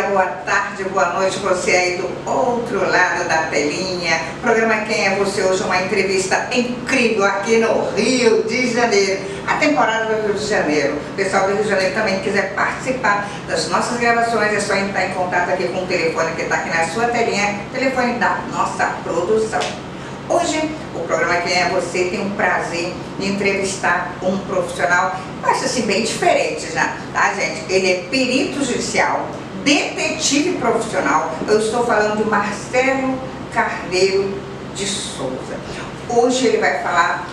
dia, boa tarde, boa noite, você aí do outro lado da telinha. O programa Quem é Você? Hoje uma entrevista incrível aqui no Rio de Janeiro. A temporada do Rio de Janeiro. O pessoal do Rio de Janeiro também quiser participar das nossas gravações, é só entrar em contato aqui com o telefone que está aqui na sua telinha, telefone da nossa produção. Hoje, o programa Quem é Você tem o prazer de entrevistar um profissional, eu acho assim, bem diferente já, tá, gente? Ele é perito judicial, detetive profissional. Eu estou falando de Marcelo Carneiro de Souza. Hoje ele vai falar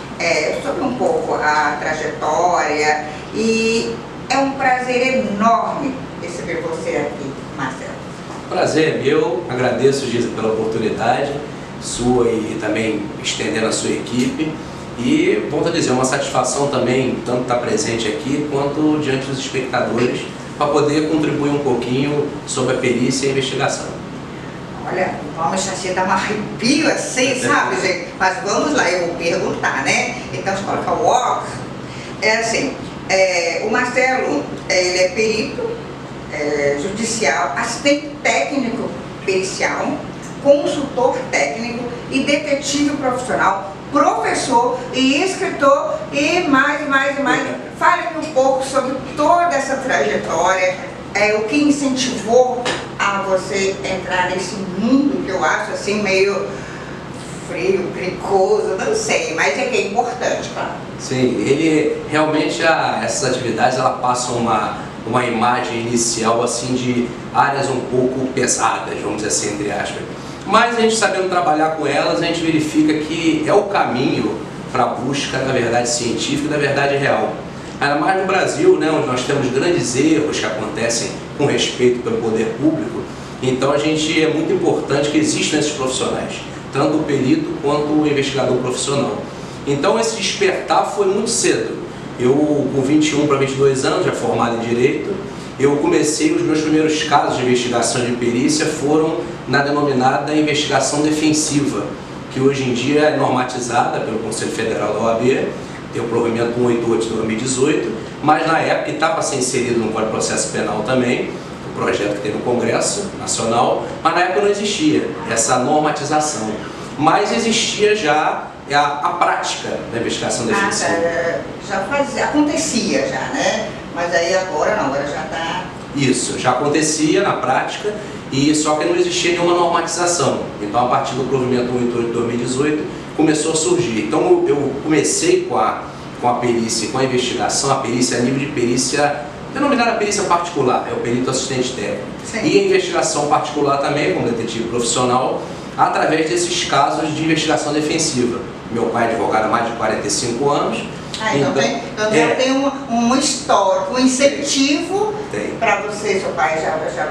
sobre um pouco a trajetória e é um prazer enorme receber você aqui, Marcelo. Prazer é meu, agradeço, Giza, pela oportunidade sua e também estendendo a sua equipe. E, volto a dizer, é uma satisfação também, tanto estar presente aqui, quanto diante dos espectadores, para poder contribuir um pouquinho sobre a perícia e a investigação. Olha, vamos já dar um arrepio assim, sabe, gente? Mas vamos lá, eu vou perguntar, né? Então, se colocar o óculos, é assim, o Marcelo, ele é perito judicial, assistente técnico pericial, consultor técnico e detetive profissional, professor e escritor e mais. Fale um pouco sobre toda essa trajetória, o que incentivou a você entrar nesse mundo que eu acho assim meio frio, perigoso, não sei, mas é que é importante, claro. Sim, ele realmente, essas atividades, ela passam uma imagem inicial assim de áreas um pouco pesadas, vamos dizer assim, entre aspas. Mas a gente sabendo trabalhar com elas, a gente verifica que é o caminho para a busca da verdade científica e da verdade real. Ainda mais no Brasil, né, onde nós temos grandes erros que acontecem com respeito pelo poder público. Então é muito importante que existam esses profissionais, tanto o perito quanto o investigador profissional. Então esse despertar foi muito cedo. Eu, com 21 para 22 anos, já formado em Direito, eu comecei, os meus primeiros casos de investigação de perícia foram na denominada investigação defensiva, que hoje em dia é normatizada pelo Conselho Federal da OAB, tem o provimento 188 de 2018, mas na época está para ser inserido no Código de Processo Penal também, o projeto que tem no Congresso Nacional, mas na época não existia essa normatização, mas existia já a prática da investigação defensiva. Acontecia já, né? Mas aí agora não, agora já está... Isso, já acontecia na prática, e só que não existia nenhuma normatização. Então, a partir do provimento 188 de 2018, começou a surgir. Então, eu comecei com a perícia, com a investigação, a perícia a nível de perícia, denominada perícia particular, é o perito assistente técnico. Sim. E a investigação particular também, como detetive profissional, através desses casos de investigação defensiva. Meu pai é advogado há mais de 45 anos. Então tem um histórico, um incentivo para você. Seu pai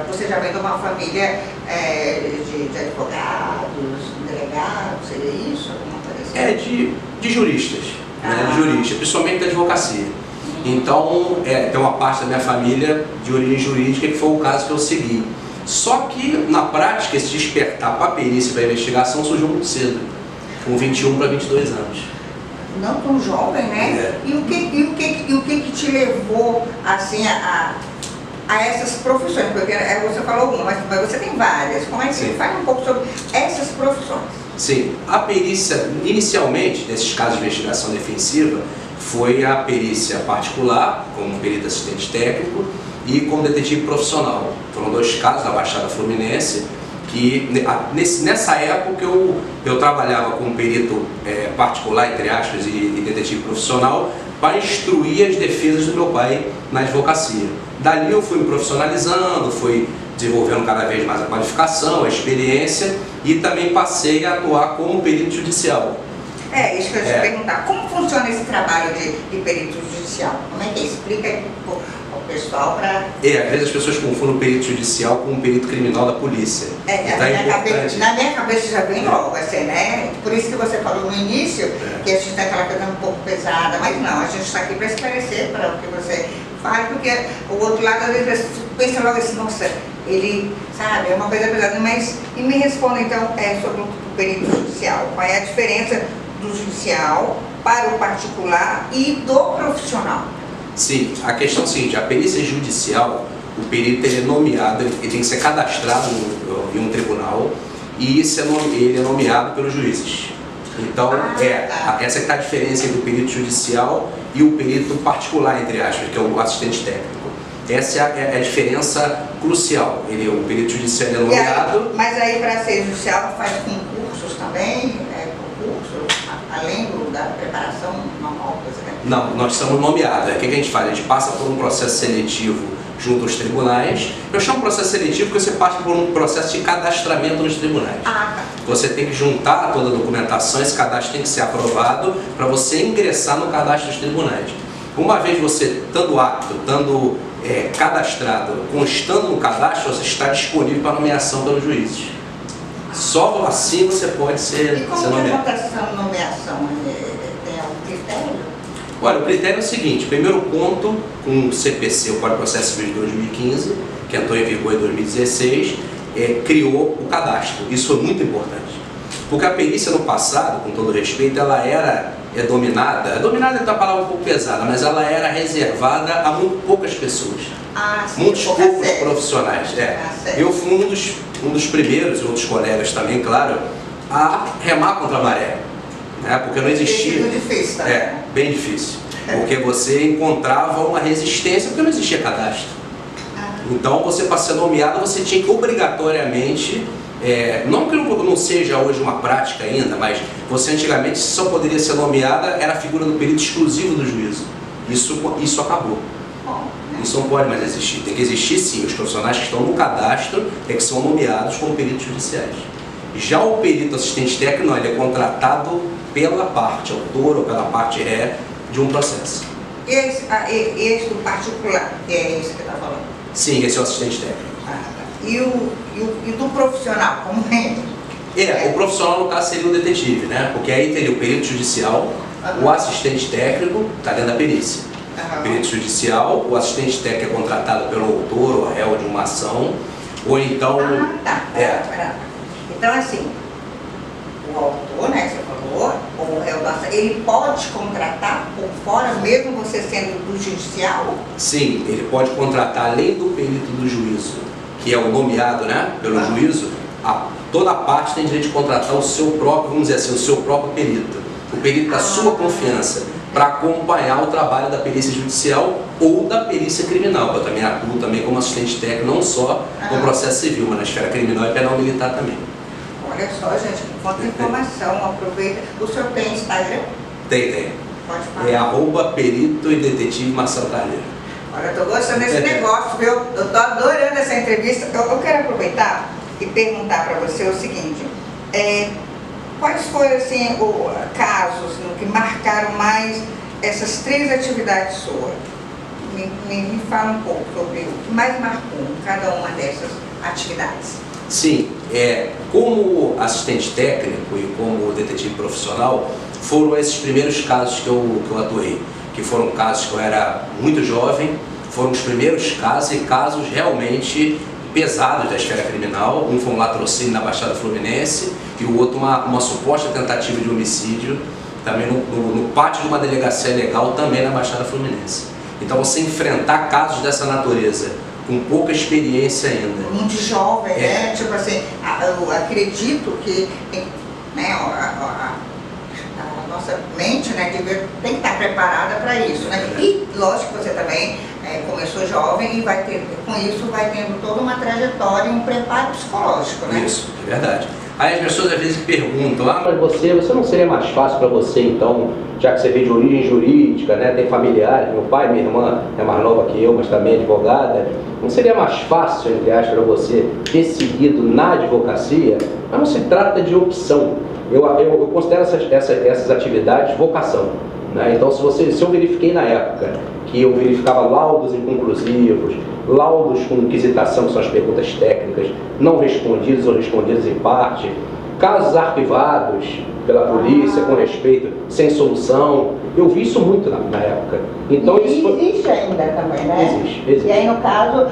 você já vem de uma família de advogados, delegados, seria isso? Alguma coisa assim? De juristas, né, de juristas, principalmente da advocacia. Então, tem uma parte da minha família de origem jurídica, que foi o caso que eu segui. Só que, na prática, esse despertar para a perícia e para a investigação surgiu muito cedo, com 21 para 22 anos. Não tão jovem, né? E o que te levou assim a essas profissões? Porque você falou uma, mas você tem várias. Como é que você fala um pouco sobre essas profissões? Sim, a perícia, inicialmente, nesses casos de investigação defensiva, foi a perícia particular, como perito assistente técnico, e como detetive profissional. Foram dois casos da Baixada Fluminense, que nessa época eu trabalhava como perito particular, entre aspas, e detetive profissional, para instruir as defesas do meu pai na advocacia. Dali eu fui me profissionalizando, fui desenvolvendo cada vez mais a qualificação, a experiência, e também passei a atuar como perito judicial. Isso que eu ia te perguntar. Como funciona esse trabalho de perito judicial? Como é que explica aí o pessoal para... Às vezes as pessoas confundem o perito judicial com o perito criminal da polícia. Na minha cabeça já vem logo, assim, né? Por isso que você falou no início, que a gente tem aquela coisa um pouco pesada, mas não, a gente está aqui para esclarecer para o que você fala, porque o outro lado, às vezes, pensa logo assim, nossa, ele, sabe, é uma coisa pesada, mas... E me responda, então, sobre o perito judicial. Qual é a diferença do judicial para o particular e do profissional? Sim, a questão é a seguinte, a perícia judicial, O perito ele é nomeado, ele tem que ser cadastrado em um tribunal e ele é nomeado pelos juízes. Então, essa que está a diferença entre o perito judicial e o perito particular, entre aspas, que é o assistente técnico. Essa é a diferença crucial. O perito judicial é nomeado. Mas aí, para ser judicial, faz concursos também? Concursos, além da preparação normal? Não, nós somos nomeados. O que a gente faz? A gente passa por um processo seletivo junto aos tribunais. Eu chamo processo seletivo porque você passa por um processo de cadastramento nos tribunais. Você tem que juntar toda a documentação, esse cadastro tem que ser aprovado para você ingressar no cadastro dos tribunais. Uma vez você estando apto, estando cadastrado, constando no cadastro, você está disponível para nomeação pelos juízes. Só assim você pode ser nomeado. E como que acontece essa nomeação? Tem algum critério? Olha, o critério é o seguinte: primeiro ponto, com o CPC, o Código de Processo Civil de 2015, que entrou em vigor em 2016, criou o cadastro. Isso foi muito importante. Porque a perícia no passado, com todo respeito, ela era dominada é uma palavra um pouco pesada, mas ela era reservada a muito poucas pessoas. Sim, muitos poucos profissionais. Eu fui um dos primeiros, outros colegas também, claro, a remar contra a maré. Porque não existia. Muito difícil, tá? Bem difícil. Porque você encontrava uma resistência, porque não existia cadastro. Então, você para ser nomeado, você tinha que obrigatoriamente, não que não seja hoje uma prática ainda, mas você antigamente só poderia ser nomeada, era a figura do perito exclusivo do juízo. Isso acabou. Isso não pode mais existir. Tem que existir sim, os profissionais que estão no cadastro que são nomeados como peritos judiciais. Já o perito assistente técnico, não, ele é contratado pela parte autora ou pela parte ré de um processo. E esse do particular, que é esse que está falando? Sim, esse é o assistente técnico. E do profissional, como é? O profissional no caso seria o detetive, né? Porque aí teria o perito judicial, o assistente técnico, está dentro da perícia. O perito judicial, o assistente técnico é contratado pelo autor ou réu de uma ação, ou então... Então, assim, o autor, né, que você falou, ou o réu da ação, ele pode contratar por fora, mesmo você sendo do judicial? Sim, ele pode contratar, além do perito do juízo, que é o nomeado, né, pelo juízo, toda a parte tem direito de contratar o seu próprio, vamos dizer assim, o seu próprio perito, o perito da sua confiança, para acompanhar o trabalho da perícia judicial ou da perícia criminal. Eu também atuo também como assistente técnico, não só no processo civil, mas na esfera criminal e penal militar também. Olha só, gente, quanta informação, aproveita. O senhor tem Instagram? Tem. Pode falar. @perito e detetive Marcelo Carneiro. Olha, eu tô gostando desse negócio, viu? Eu tô adorando essa entrevista. Eu quero aproveitar e perguntar para você o seguinte: quais foram, assim, casos que marcaram mais essas 3 atividades suas? Me fala um pouco sobre o que mais marcou em cada uma dessas atividades. Sim, como assistente técnico e como detetive profissional, foram esses primeiros casos que eu atuei, que foram casos que eu era muito jovem, foram os primeiros casos e casos realmente pesados da esfera criminal. Um foi um latrocínio na Baixada Fluminense e o outro uma suposta tentativa de homicídio também no pátio de uma delegacia legal também na Baixada Fluminense. Então você enfrentar casos dessa natureza com pouca experiência ainda. Muito jovem, né? Tipo assim, eu acredito que né, a nossa mente, né, tem que estar preparada para isso, né? E lógico que você também começou jovem e com isso vai tendo toda uma trajetória e um preparo psicológico, né? Isso, é verdade. Aí as pessoas às vezes perguntam, mas você não seria mais fácil para você então, já que você veio de origem jurídica, né, tem familiares, meu pai, minha irmã é mais nova que eu, mas também é advogada, não seria mais fácil, entre aspas, para você ter seguido na advocacia? Mas não se trata de opção. Eu considero essas atividades vocação, né? Então se eu verifiquei na época que eu verificava laudos inconclusivos, laudos com inquisitação, que são as perguntas técnicas, não respondidos ou respondidos em parte, casos arquivados pela polícia com respeito, sem solução. Eu vi isso muito na época. Então, existe ainda também, né? Existe. E aí, no caso,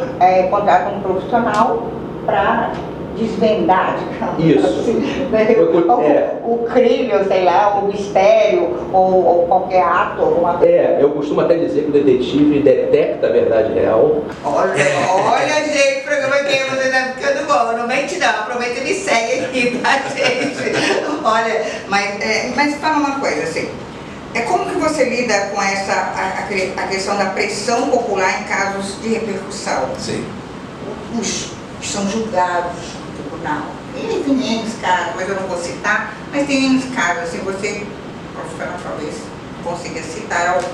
contrata um profissional para desvendar, digamos Isso. assim, né? O crime, sei lá, o mistério, ou qualquer ato, alguma coisa. Eu costumo até dizer que o detetive detecta a verdade real. Olha, gente, o programa aqui você tá ficando bom, não mente não, aproveita e me segue aqui, tá, gente? Olha, mas fala uma coisa, assim, como que você lida com a questão da pressão popular em casos de repercussão? Sim. Os que são julgados no tribunal. E tem N casos, mas eu não vou citar, mas tem N casos, assim, você, profissional, talvez consiga citar algo.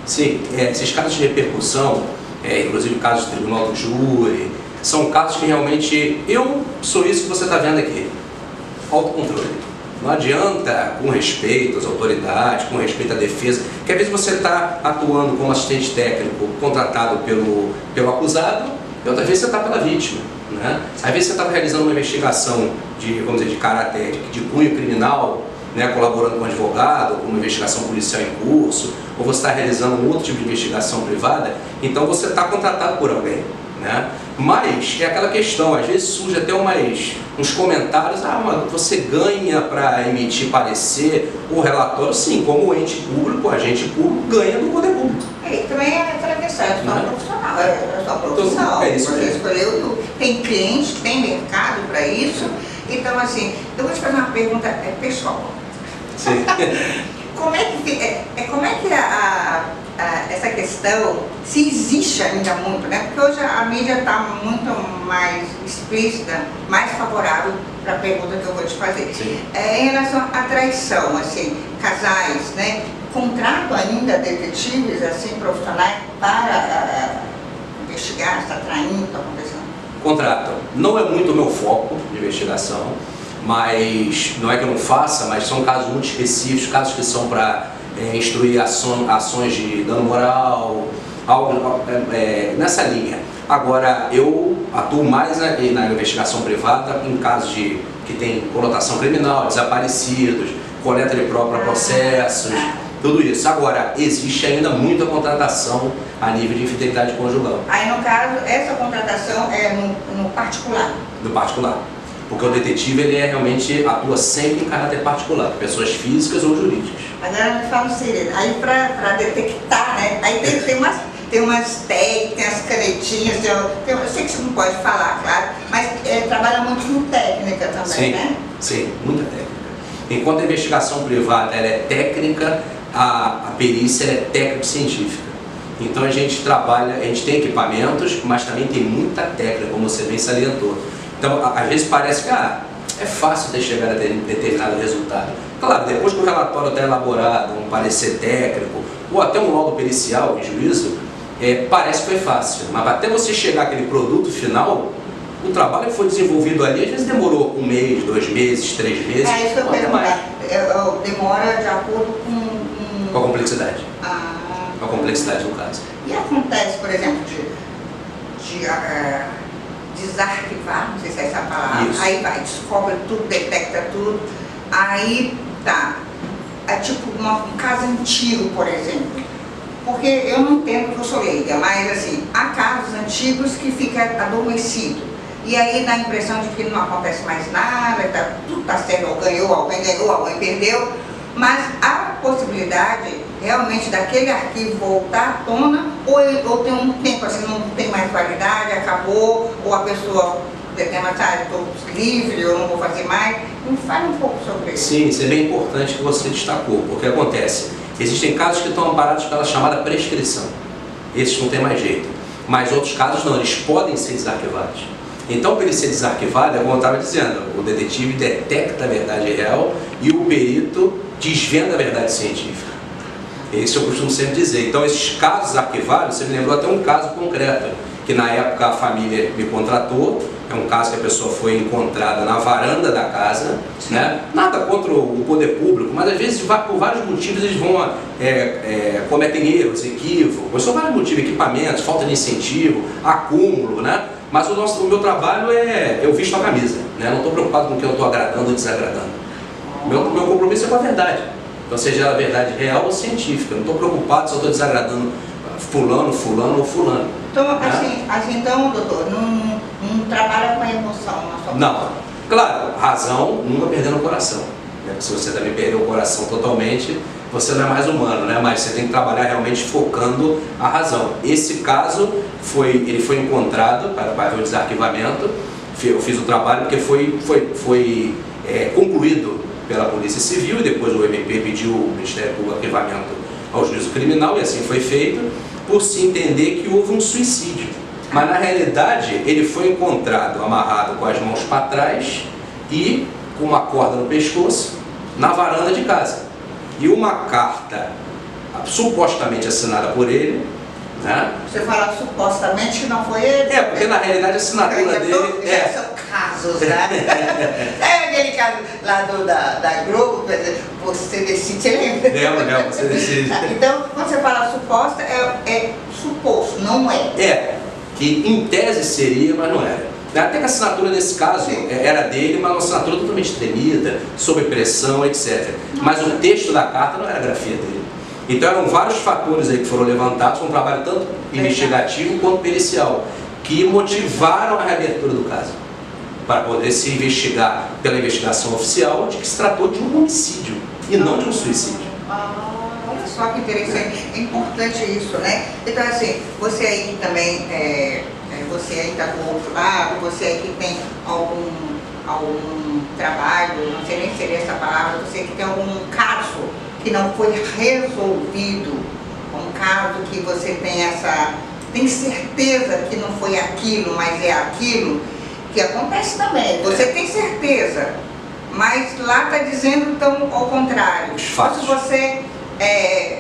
Sim, esses casos de repercussão, inclusive casos de tribunal do júri, são casos que realmente, eu sou isso que você está vendo aqui, autocontrole. Não adianta, com respeito às autoridades, com respeito à defesa, que às vezes você está atuando como assistente técnico contratado pelo acusado, e outras vezes você está pela vítima. Né? Às vezes você está realizando uma investigação de caráter de cunho criminal, né, colaborando com um advogado, com uma investigação policial em curso, ou você está realizando um outro tipo de investigação privada, então você está contratado por alguém. Né? Mas é aquela questão, às vezes surge até uns comentários, mas você ganha para emitir parecer ou relatório, sim, como ente público, agente público ganha do poder público. E também é aquela questão, é só profissional, é só profissional, você escolheu, tem cliente, tem mercado para isso, então assim, eu vou te fazer uma pergunta pessoal. Sim. Como é que essa questão, se existe ainda muito, né? Porque hoje a mídia está muito mais explícita, mais favorável para a pergunta que eu vou te fazer. Em relação à traição, assim, casais, né? Contratam ainda detetives, assim, profissionais para investigar se está traindo, está acontecendo? Contratam. Não é muito o meu foco de investigação, mas não é que eu não faça, mas são casos muito específicos, casos que são para instruir ações de dano moral, algo nessa linha. Agora, eu atuo mais na investigação privada em casos que tem conotação criminal, desaparecidos, coleta de prova para processos, tudo isso. Agora, existe ainda muita contratação a nível de infidelidade conjugal. Aí, no caso, essa contratação é no particular? No particular. Porque o detetive, ele realmente atua sempre em caráter particular, pessoas físicas ou jurídicas. Agora me fala um segredo, aí para detectar, né, aí tem umas técnicas, tem as canetinhas, eu sei que você não pode falar, claro, mas trabalha muito com técnica também, sim, né? Sim, muita técnica. Enquanto a investigação privada ela é técnica, a perícia ela é técnico-científica. Então a gente trabalha, a gente tem equipamentos, mas também tem muita técnica, como você bem salientou. Então, às vezes parece que é fácil de chegar a determinado resultado. Claro, depois que o relatório está elaborado, um parecer técnico, ou até um laudo pericial em juízo, parece que foi fácil. Mas até você chegar àquele produto final, o trabalho que foi desenvolvido ali, às vezes demorou 1 mês, 2 meses, 3 meses, isso eu até mais. Demora de acordo Com a complexidade. Com a complexidade no caso. E acontece, por exemplo, de desarquivar, não sei se é essa palavra, isso. Aí vai, descobre tudo, detecta tudo, aí tá, é tipo um caso antigo, por exemplo, porque eu não entendo que eu sou leiga, mas assim, há casos antigos que fica adormecido, e aí dá a impressão de que não acontece mais nada, tudo está certo, alguém ganhou, alguém perdeu, mas há possibilidade realmente daquele arquivo voltar à tona, ou tem um tempo assim, não tem mais validade, acabou, ou a pessoa determina, estou livre, eu não vou fazer mais. Me fale um pouco sobre isso. Sim, isso é bem importante que você destacou, porque acontece, existem casos que estão amparados pela chamada prescrição, esses não tem mais jeito, mas outros casos não, eles podem ser desarquivados. Então, para ele ser desarquivado, como eu estava dizendo, o detetive detecta a verdade real e o perito desvenda a verdade científica. Isso eu costumo sempre dizer. Então, esses casos arquivados, você me lembrou até um caso concreto, que na época a família me contratou, é um caso que a pessoa foi encontrada na varanda da casa, né? Nada contra o poder público, mas às vezes por vários motivos eles vão, cometem erros, equívocos, são vários motivos, equipamentos, falta de incentivo, acúmulo, né? Mas o meu trabalho eu visto a camisa, né? Não estou preocupado com quem eu estou agradando ou desagradando. Meu compromisso é com a verdade. Então, seja a verdade real ou científica. Eu não estou preocupado se eu estou desagradando fulano ou fulano. Então, né? assim, então, doutor, Não trabalha com a emoção na sua Não. Claro, razão nunca perdendo o coração. Né? Se você também perder o coração totalmente, você não é mais humano, né? Mas você tem que trabalhar realmente focando a razão. Esse caso, ele foi encontrado para ver o desarquivamento. Eu fiz o trabalho porque foi concluído pela Polícia Civil e depois o MP pediu o Ministério Público arquivamento ao juízo criminal e assim foi feito, por se entender que houve um suicídio. Mas na realidade ele foi encontrado amarrado com as mãos para trás e com uma corda no pescoço na varanda de casa. E uma carta supostamente assinada por ele, né? Você fala supostamente não foi ele? Porque na realidade a assinatura dele são casos, né? É aquele caso lá da Globo, você decide, você lembra? Lembro, você decide. Então, quando você fala suposta, é suposto, não é. Que em tese seria, mas não era. Até que a assinatura nesse caso era dele, mas uma assinatura totalmente tremida, sob pressão, etc. Mas o texto da carta não era a grafia dele. Então eram vários fatores aí que foram levantados, um trabalho tanto investigativo quanto pericial, que motivaram a reabertura do caso, para poder se investigar pela investigação oficial de que se tratou de um homicídio e não de um suicídio. Olha só que interessante, é importante isso, né? Então assim, você aí que também, você aí está do outro lado, você aí que tem algum trabalho, não sei nem se seria essa palavra, você que tem algum caso que não foi resolvido, um caso que você tem certeza que não foi aquilo, mas é aquilo, que acontece também, você tem certeza, mas lá está dizendo então ao contrário. Então, se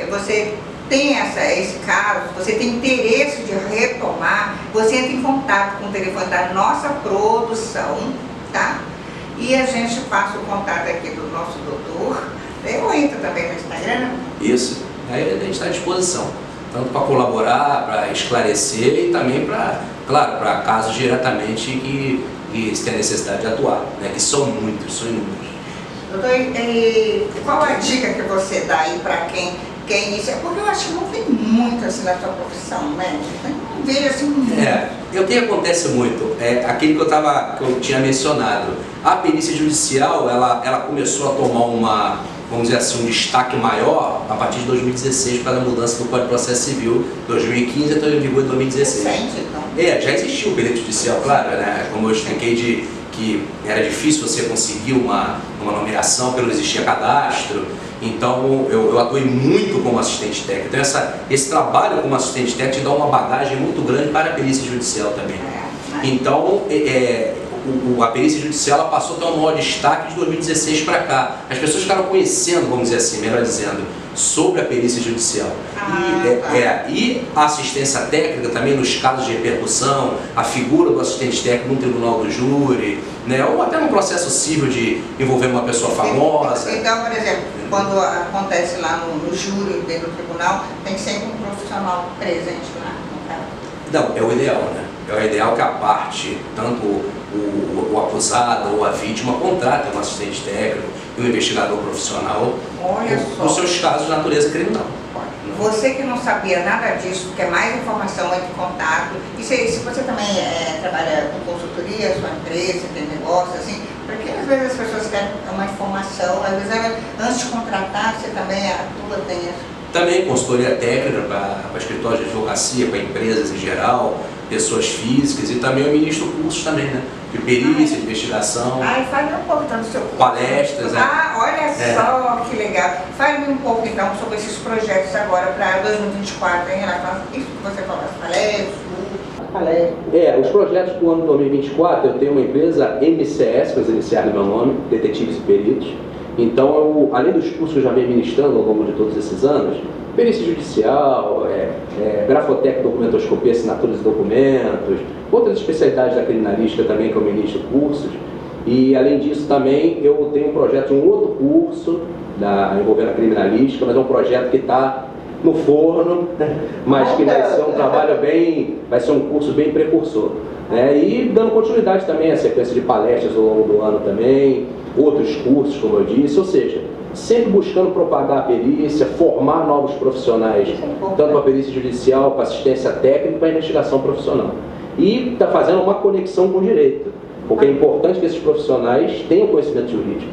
você tem esse caso, você tem interesse de retomar, você entra em contato com o telefone da nossa produção, tá? E a gente passa o contato aqui do nosso doutor. Eu entro também no Instagram. Isso, aí a gente está à disposição, tanto para colaborar, para esclarecer e também para casos diretamente que se tem a necessidade de atuar, né? Que são muitos, são inúmeros. Doutor, qual a dica que você dá aí para quem quer iniciar? Porque eu acho que não tem muito assim na sua profissão, né? Não vejo assim muito. O que acontece muito é aquilo que eu tinha mencionado. A perícia judicial, ela começou a tomar vamos dizer assim, um destaque maior a partir de 2016 para a mudança do Código de Processo Civil. 2015 entrou em vigor em 2016. Já existiu o perito judicial, claro, né? Como eu expliquei que era difícil você conseguir uma nomeação, porque não existia cadastro. Então eu atuei muito como assistente técnico. Então esse trabalho como assistente técnico te dá uma bagagem muito grande para a perícia judicial também. Então a perícia judicial ela passou a ter um maior destaque de 2016 para cá. As pessoas ficaram conhecendo, vamos dizer assim, melhor dizendo, sobre a perícia judicial. E a assistência técnica também nos casos de repercussão, a figura do assistente técnico no tribunal do júri, né, ou até no processo civil de envolver uma pessoa famosa. Então, por exemplo, quando acontece lá no júri, dentro do tribunal, tem sempre um profissional presente lá no caso. Não, é o ideal, né? É o ideal que a parte, tanto o acusado ou a vítima, contrate um assistente técnico e um investigador profissional para os seus casos de natureza criminal. Você que não sabia nada disso, quer mais informação, entre em contato. E se você também trabalha com consultoria, sua empresa, tem negócio, assim, porque às vezes as pessoas querem uma informação, às vezes antes de contratar, você também atua, tem isso. Também consultoria técnica para escritórios de advocacia, para empresas em geral, pessoas físicas, e também eu ministro cursos também, né? De perícia, de investigação. E fale um pouco então do seu curso. Palestras, né? Olha só que legal. Fale-me um pouco então sobre esses projetos agora para 2024, em relação a isso que você falou, as palestras. Os projetos para o ano 2024, eu tenho uma empresa MCS, para iniciar no meu nome, Detetives e Peritos. Então, além dos cursos que eu já venho ministrando ao longo de todos esses anos, perícia judicial, grafoteca, documentoscopia, assinaturas de documentos, outras especialidades da criminalística também que eu ministro cursos. E além disso também eu tenho um projeto de um outro curso envolvendo a criminalística, mas é um projeto que está no forno, mas que vai ser um trabalho vai ser um curso bem precursor. E dando continuidade também à sequência de palestras ao longo do ano também, outros cursos, como eu disse, ou seja, sempre buscando propagar a perícia, formar novos profissionais, tanto para a perícia judicial, para assistência técnica e para a investigação profissional. e está fazendo uma conexão com o direito, porque é importante que esses profissionais tenham conhecimento jurídico.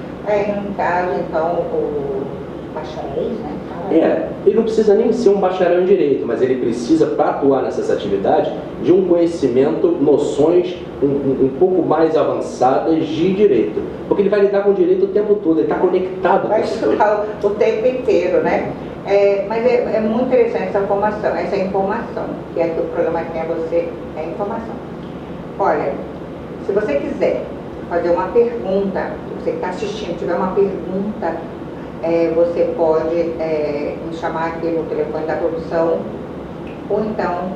No caso, então, o bacharel, né? Ele não precisa nem ser um bacharel em direito, mas ele precisa, para atuar nessas atividades, de um conhecimento, noções um pouco mais avançadas de direito, porque ele vai lidar com o direito o tempo todo, ele está conectado. Vai estudar o tempo inteiro, né? Mas é muito interessante essa informação, que é que o programa tem a você, é informação. Olha, se você quiser fazer uma pergunta, você que está assistindo, tiver uma pergunta, você pode me chamar aqui no telefone da produção, ou então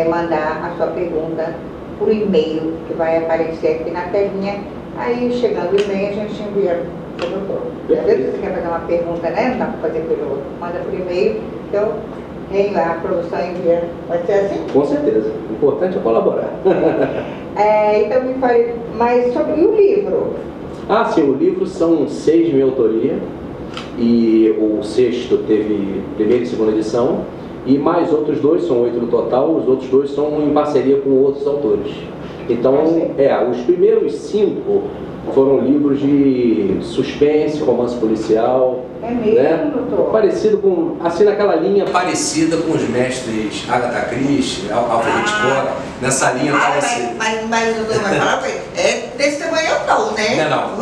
mandar a sua pergunta por e-mail, que vai aparecer aqui na telinha. Aí, chegando o e-mail, a gente envia para o doutor. Às vezes você quer fazer uma pergunta, né? Não dá para fazer pelo... Manda por e-mail, então a produção envia. Pode ser assim? Com certeza. O importante é colaborar. Então me fale mais sobre o livro. Sim, o livro são 6 de minha autoria, e o 6º teve primeira e segunda edição, e mais outros 2, são 8 no total, os outros 2 são em parceria com outros autores. Então, os primeiros 5 foram livros de suspense, romance policial. É mesmo, doutor? Parecido com, assim, naquela linha parecida com os mestres Agatha Christie, Alfred Hitchcock, nessa linha parecida. Mas o doutor vai falar, desse tamanho não, né? Não.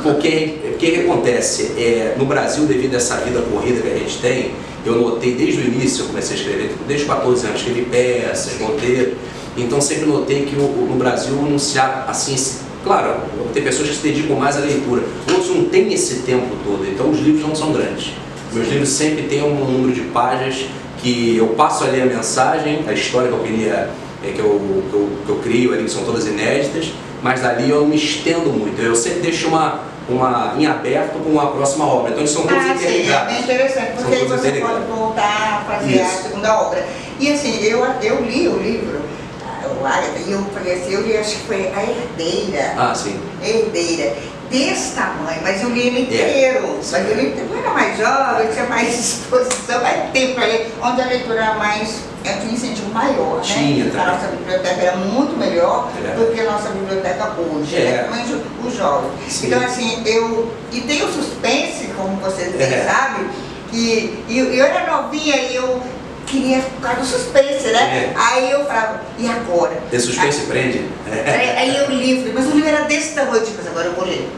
Porque o que acontece? No Brasil, devido a essa vida corrida que a gente tem, eu notei desde o início, eu comecei a escrever, desde os 14 anos, escrevi peças, roteiro, então sempre notei que no Brasil não se há, assim, claro, tem pessoas que se dedicam mais à leitura, outros não têm esse tempo todo, então os livros não são grandes. Meus livros sempre têm um número de páginas que eu passo ali a mensagem, a história que eu queria, que eu crio ali, que são todas inéditas, mas dali eu não me estendo muito, eu sempre deixo em aberto com uma próxima obra, então eles são todos interligados. É bem interessante, porque aí você pode voltar a fazer a segunda obra. E assim, eu li o livro, o Agatha, e eu falei assim, eu li, acho que foi A Herdeira. Sim. Herdeira. Desse tamanho, mas eu li ele inteiro. Mas eu li, eu era mais jovem, tinha mais disposição, mais tempo para ler, onde a leitura era mais, tinha um incentivo maior, né? A nossa biblioteca era muito melhor do que a nossa biblioteca hoje, principalmente os jovens. Sim. Então assim, e tem o suspense, como vocês sabem, que eu era novinha e eu queria por causa do suspense, né? Aí eu falava, e agora? Esse suspense prende? Aí eu li, mas o livro era desse tamanho, tipo, agora eu vou ler.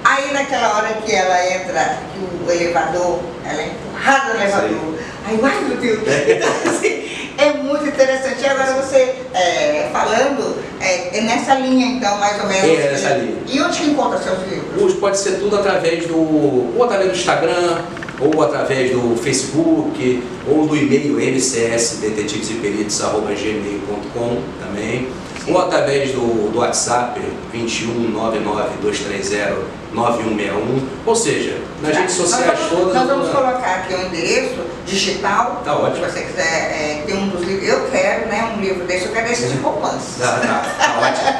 Aí naquela hora que ela entra, que o elevador, ela é empurrada no elevador. Aí, ai meu Deus! Então assim, é muito interessante. E agora você falando, nessa linha então, mais ou menos. Nessa linha. E onde que encontra seus livros? Pode ser tudo através do Instagram, ou através do Facebook, ou do e-mail mcsdetetiveseperitos@gmail.com também, ou através do WhatsApp 2199-230-9161, ou seja, nas redes sociais todas. Nós vamos colocar aqui o endereço digital. Tá ótimo. Se você quiser ter um dos livros, eu quero, né, um livro desse, eu quero esse de poupança. Tá ótimo.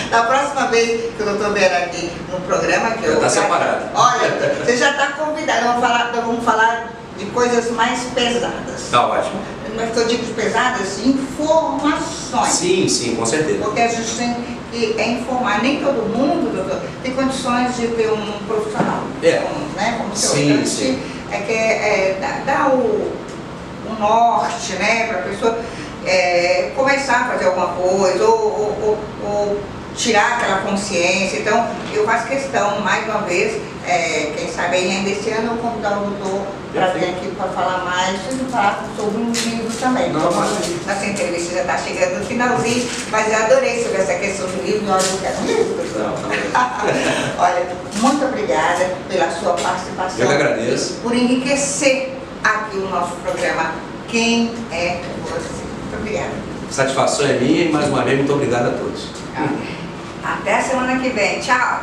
Da próxima vez que o doutor vier aqui no programa, que eu tá separado. Olha, você já está convidado, vamos falar de coisas mais pesadas. Tá ótimo. Mas eu digo pesadas, informações. Sim, com certeza. Porque a gente tem que informar, nem todo mundo, doutor, tem condições de ter um profissional. Como o senhor. Sim. Dar o norte, né, para a pessoa começar a fazer alguma coisa, ou tirar aquela consciência. Então, eu faço questão, mais uma vez, quem sabe ainda esse ano eu convidar o doutor para vir aqui para falar mais e falar sobre um livro também. Nossa entrevista já está chegando no finalzinho, mas eu adorei sobre essa questão do livro. Olha, eu quero um livro, doutor. Olha, muito obrigada pela sua participação. Eu que agradeço. Por enriquecer aqui o nosso programa Quem é Você. Muito obrigada. Satisfação é minha e mais uma vez muito obrigado a todos. Até a semana que vem. Tchau!